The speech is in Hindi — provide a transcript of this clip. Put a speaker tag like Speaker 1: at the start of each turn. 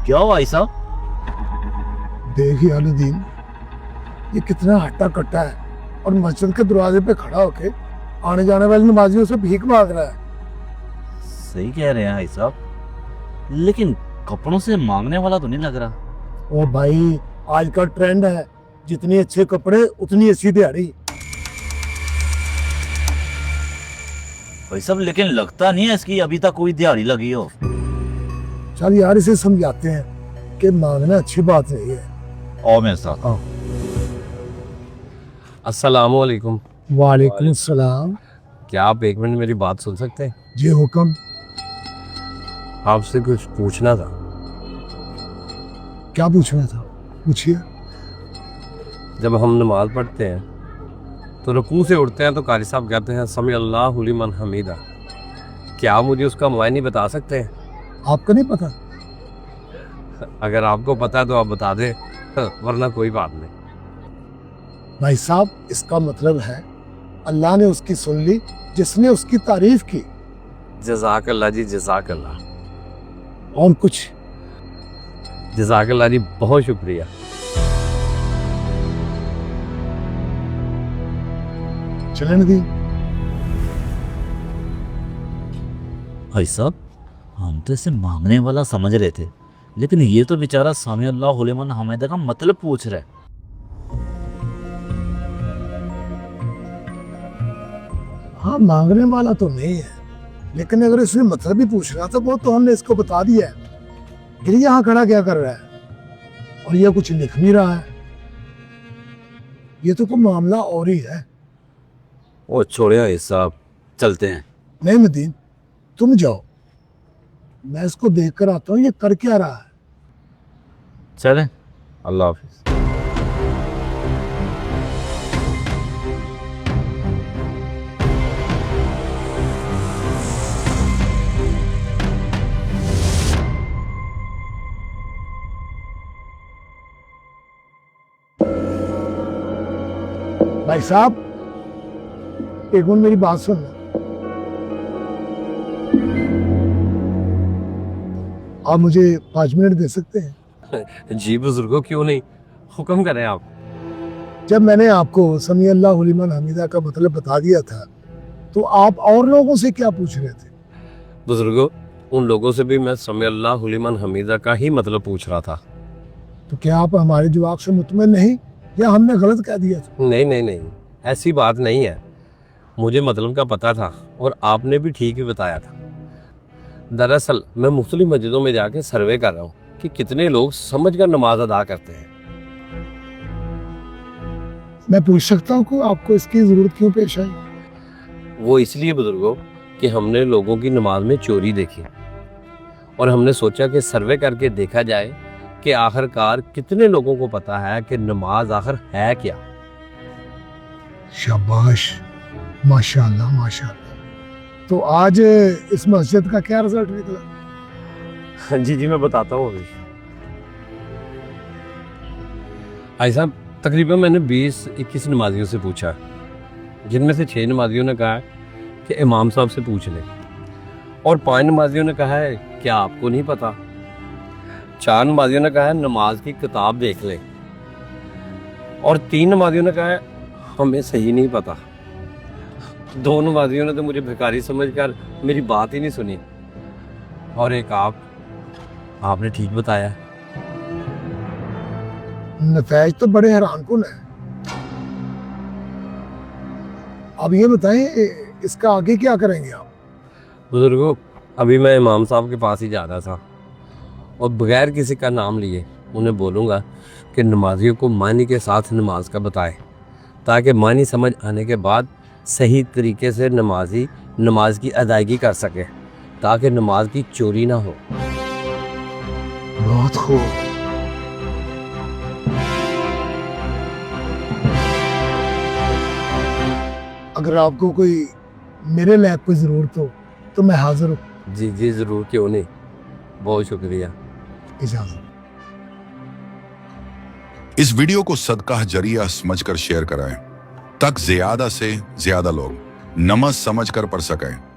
Speaker 1: क्या हुआ भाई साहब?
Speaker 2: देखिए अलुद्दीन, ये कितना हट्टा कट्टा है और मस्जिद के दरवाजे पे खड़ा होके आने जाने वाले नमाजियों से भीख मांग रहा है।
Speaker 1: सही कह रहे हैं भाई साहब, लेकिन कपड़ों से मांगने वाला तो नहीं लग रहा।
Speaker 2: ओ भाई, आज का ट्रेंड है, जितने अच्छे कपड़े उतनी अच्छी दिहाड़ी।
Speaker 1: भाई साहब, लेकिन लगता नहीं है इसकी अभी तक कोई दिहाड़ी लगी हो।
Speaker 2: चल यार, इसे समझाते हैं कि मांगना अच्छी बात नहीं है।
Speaker 1: आओ मेरे साथ।
Speaker 2: आओ।
Speaker 3: अस्सलाम वालेकुम।
Speaker 2: वालेकुम सलाम।
Speaker 3: क्या आप एक मिनट मेरी बात सुन सकते हैं?
Speaker 2: जी हुक्म।
Speaker 3: आपसे कुछ पूछना था।
Speaker 2: क्या पूछना था? पूछिए।
Speaker 3: जब हम नमाज पढ़ते हैं तो रुकू से उठते हैं तो कारी साहब कहते हैं समी अल्लाहु लिमन हमीदा। क्या आप मुझे उसका मायने बता सकते हैं?
Speaker 2: आपको नहीं पता?
Speaker 3: अगर आपको पता है तो आप बता दें, वरना कोई बात नहीं।
Speaker 2: भाई साहब, इसका मतलब है अल्लाह ने उसकी सुन ली जिसने उसकी तारीफ की।
Speaker 3: जज़ाकल्लाह जी, जज़ाकल्लाह।
Speaker 2: और कुछ?
Speaker 3: जज़ाकल्लाह जी, बहुत शुक्रिया।
Speaker 2: चले नदी।
Speaker 1: भाई साहब, हम तो इसे मांगने वाला समझ रहे थे, लेकिन ये तो बेचारा सामी अल्लाह लिमन हमीदा का मतलब पूछ रहा है।
Speaker 2: हाँ, मांगने वाला तो नहीं है, लेकिन अगर इसने मतलब ही पूछ रहा था वो तो हमने इसको बता दिया है। फिर यहाँ खड़ा क्या कर रहा है और ये कुछ लिख भी रहा है। ये तो कोई मामला और ही है।
Speaker 1: ओ छोड़े भाई साहब, चलते हैं।
Speaker 2: नहीं मदीन, तुम जाओ, मैं इसको देख कर आता हूँ ये कर क्या रहा है।
Speaker 1: चलें। अल्लाह हाफिज।
Speaker 2: भाई साहब, एक मिनट मेरी बात सुन। आप मुझे 5 मिनट दे सकते हैं?
Speaker 3: जी बुजुर्गो, क्यों नहीं, हुक्म करें आप।
Speaker 2: जब मैंने आपको समी अल्लाह लिमन हमीदा का मतलब बता दिया था तो आप और लोगों से क्या पूछ रहे थे?
Speaker 3: बुजुर्गो, उन लोगों से भी मैं समी अल्लाहु लिमन हमीदा का ही मतलब पूछ रहा था।
Speaker 2: तो क्या आप हमारे जवाब से मुतमईन नहीं, या हमने गलत कह दिया था?
Speaker 3: नहीं नहीं नहीं, ऐसी बात नहीं है। मुझे मतलब का पता था और आपने भी ठीक ही बताया था। दरअसल मैं मुख्तलिफ मस्जिदों में जाके सर्वे कर रहा हूँ कि कितने लोग समझ कर नमाज अदा करते हैं।
Speaker 2: मैं पूछ सकता हूँ कि आपको इसकी जरूरत क्यों पेश आई?
Speaker 3: वो इसलिए बुजुर्गों कि हमने लोगों की नमाज में चोरी देखी और हमने सोचा कि सर्वे करके देखा जाए कि आखिरकार कितने लोगों को पता है कि नमाज आखिर है क्या।
Speaker 2: शाबाश, माशाल्लाह माशाल्लाह। तो आज इस मस्जिद का क्या रिजल्ट निकला?
Speaker 3: जी जी, मैं बताता हूँ अभी। भाई साहब, तकरीबन मैंने 20-21 नमाजियों से पूछा, जिनमें से 6 नमाजियों ने कहा है कि इमाम साहब से पूछ लें और 5 नमाजियों ने कहा है क्या आपको नहीं पता। 4 नमाजियों ने कहा है नमाज की किताब देख लें और 3 नमाजियों ने कहा है हमें सही नहीं पता। 2 नमाजियों ने तो मुझे भिखारी समझकर मेरी बात ही नहीं सुनी और एक आपने ठीक बताया।
Speaker 2: नतैज तो बड़े हैरानकुन है। अब ये बताएं, इसका आगे क्या करेंगे आप?
Speaker 3: बुजुर्गों, अभी मैं इमाम साहब के पास ही जा रहा था और बगैर किसी का नाम लिए उन्हें बोलूँगा कि नमाजियों को मानी के साथ नमाज का बताए, ताकि मानी समझ आने के बाद सही तरीके से नमाजी नमाज की अदायगी कर सके, ताकि नमाज की चोरी ना हो।
Speaker 2: बहुत खूब। अगर आपको कोई मेरे लैब कोई जरूरत हो तो मैं हाजिर हूँ।
Speaker 3: जी जी ज़रूर, क्यों नहीं, बहुत शुक्रिया।
Speaker 2: इजाजत।
Speaker 4: इस वीडियो को सदका जरिया समझकर शेयर कराएं ताकि ज्यादा से ज्यादा लोग नमाज समझकर पढ़ सकें।